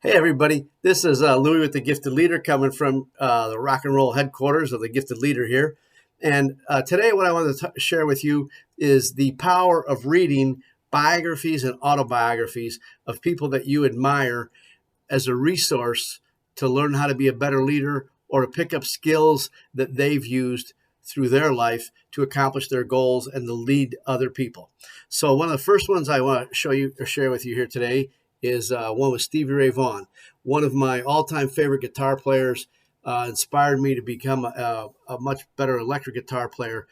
Hey, everybody. This is Louis with the Gifted Leader coming from the rock and roll headquarters of the Gifted Leader here. And today, what I want to share with you is the power of reading biographies and autobiographies of people that you admire as a resource to learn how to be a better leader or to pick up skills that they've used through their life to accomplish their goals and to lead other people. So one of the first ones I want to show you or share with you here today is one with Stevie Ray Vaughan, one of my all-time favorite guitar players. Inspired me to become a much better electric guitar player.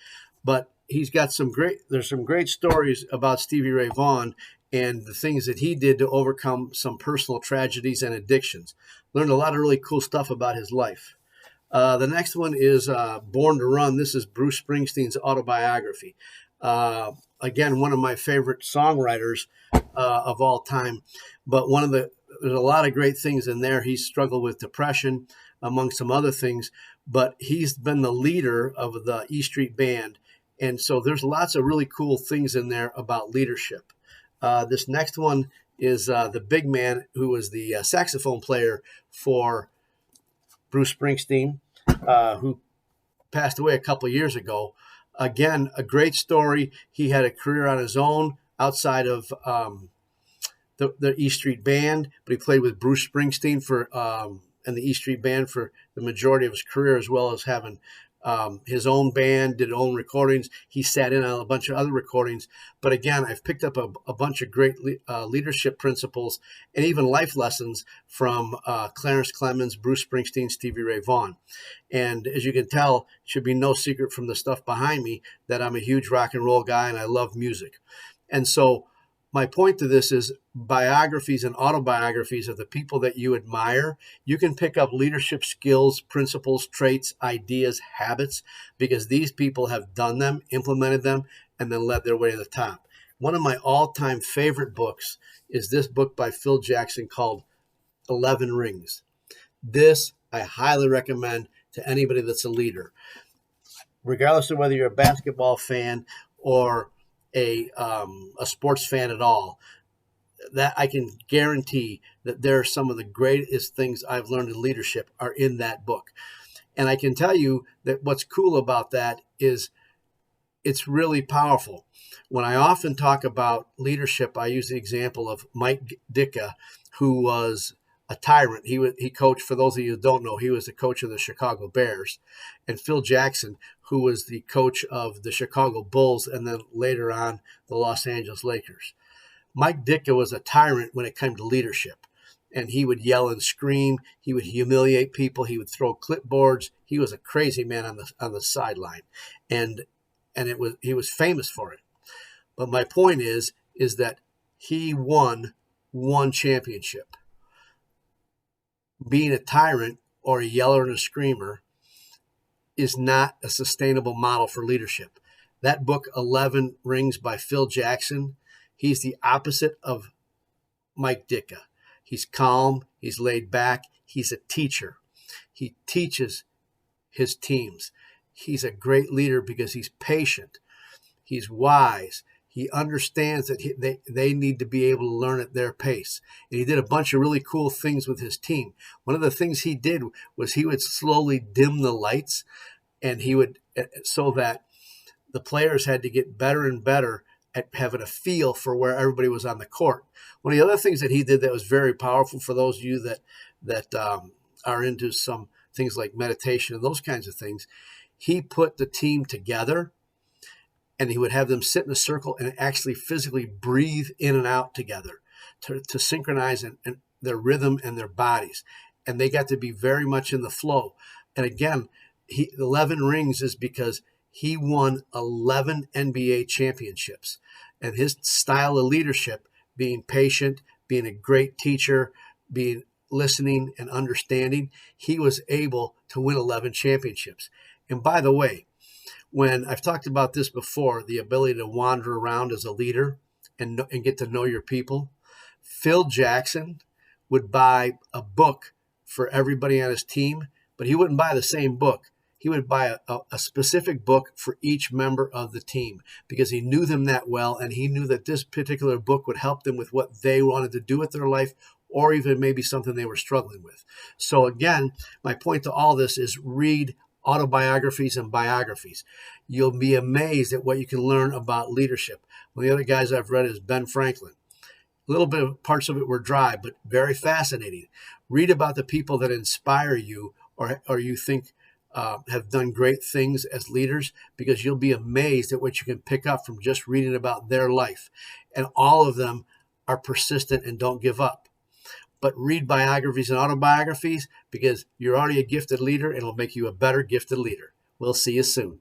But there's some great stories about Stevie Ray Vaughan and the things that he did to overcome some personal tragedies and addictions. Learned a lot of really cool stuff about his life. The next one is Born to Run. This is Bruce Springsteen's autobiography. Again, one of my favorite songwriters of all time. But there's a lot of great things in there. He struggled with depression, among some other things, but he's been the leader of the E Street Band. And so there's lots of really cool things in there about leadership. This next one is the big man who was the saxophone player for Bruce Springsteen, who passed away a couple of years ago. Again, a great story. He had a career on his own outside of the E Street Band, but he played with Bruce Springsteen and the E Street Band for the majority of his career, as well as having his own band, did own recordings. He sat in on a bunch of other recordings. But again, I've picked up a bunch of great leadership principles and even life lessons from Clarence Clemens, Bruce Springsteen, Stevie Ray Vaughan. And as you can tell, it should be no secret from the stuff behind me that I'm a huge rock and roll guy and I love music. And so my point to this is biographies and autobiographies of the people that you admire. You can pick up leadership skills, principles, traits, ideas, habits, because these people have done them, implemented them, and then led their way to the top. One of my all-time favorite books is this book by Phil Jackson called 11 Rings. This I highly recommend to anybody that's a leader, regardless of whether you're a basketball fan or a sports fan at all. That I can guarantee that there are some of the greatest things I've learned in leadership are in that book. And I can tell you that what's cool about that is it's really powerful. When I often talk about leadership, I use the example of Mike Ditka, who was a tyrant. He coached, for those of you who don't know, he was the coach of the Chicago Bears, and Phil Jackson, who was the coach of the Chicago Bulls and then later on the Los Angeles Lakers. Mike Ditka was a tyrant when it came to leadership, and he would yell and scream. He would humiliate people. He would throw clipboards. He was a crazy man on the sideline, and he was famous for it. But my point is that he won one championship. Being a tyrant or a yeller and a screamer is not a sustainable model for leadership. That book, 11 Rings by Phil Jackson, he's the opposite of Mike Ditka. He's calm, he's laid back, he's a teacher. He teaches his teams. He's a great leader because he's patient, he's wise, he understands that they need to be able to learn at their pace. And he did a bunch of really cool things with his team. One of the things he did was he would slowly dim the lights, and so that the players had to get better and better at having a feel for where everybody was on the court. One of the other things that he did that was very powerful for those of you that are into some things like meditation and those kinds of things, he put the team together, and he would have them sit in a circle and actually physically breathe in and out together to synchronize and their rhythm and their bodies. And they got to be very much in the flow. And again, 11 rings is because he won 11 NBA championships. And his style of leadership, being patient, being a great teacher, being listening and understanding, he was able to win 11 championships. And by the way, when I've talked about this before, the ability to wander around as a leader and get to know your people, Phil Jackson would buy a book for everybody on his team, but he wouldn't buy the same book. He would buy a specific book for each member of the team because he knew them that well, and he knew that this particular book would help them with what they wanted to do with their life or even maybe something they were struggling with. So again, my point to all this is read autobiographies and biographies. You'll be amazed at what you can learn about leadership. One of the other guys I've read is Ben Franklin. A little bit of parts of it were dry, but very fascinating. Read about the people that inspire you or you think have done great things as leaders, because you'll be amazed at what you can pick up from just reading about their life. And all of them are persistent and don't give up. But read biographies and autobiographies, because you're already a gifted leader and it'll make you a better gifted leader. We'll see you soon.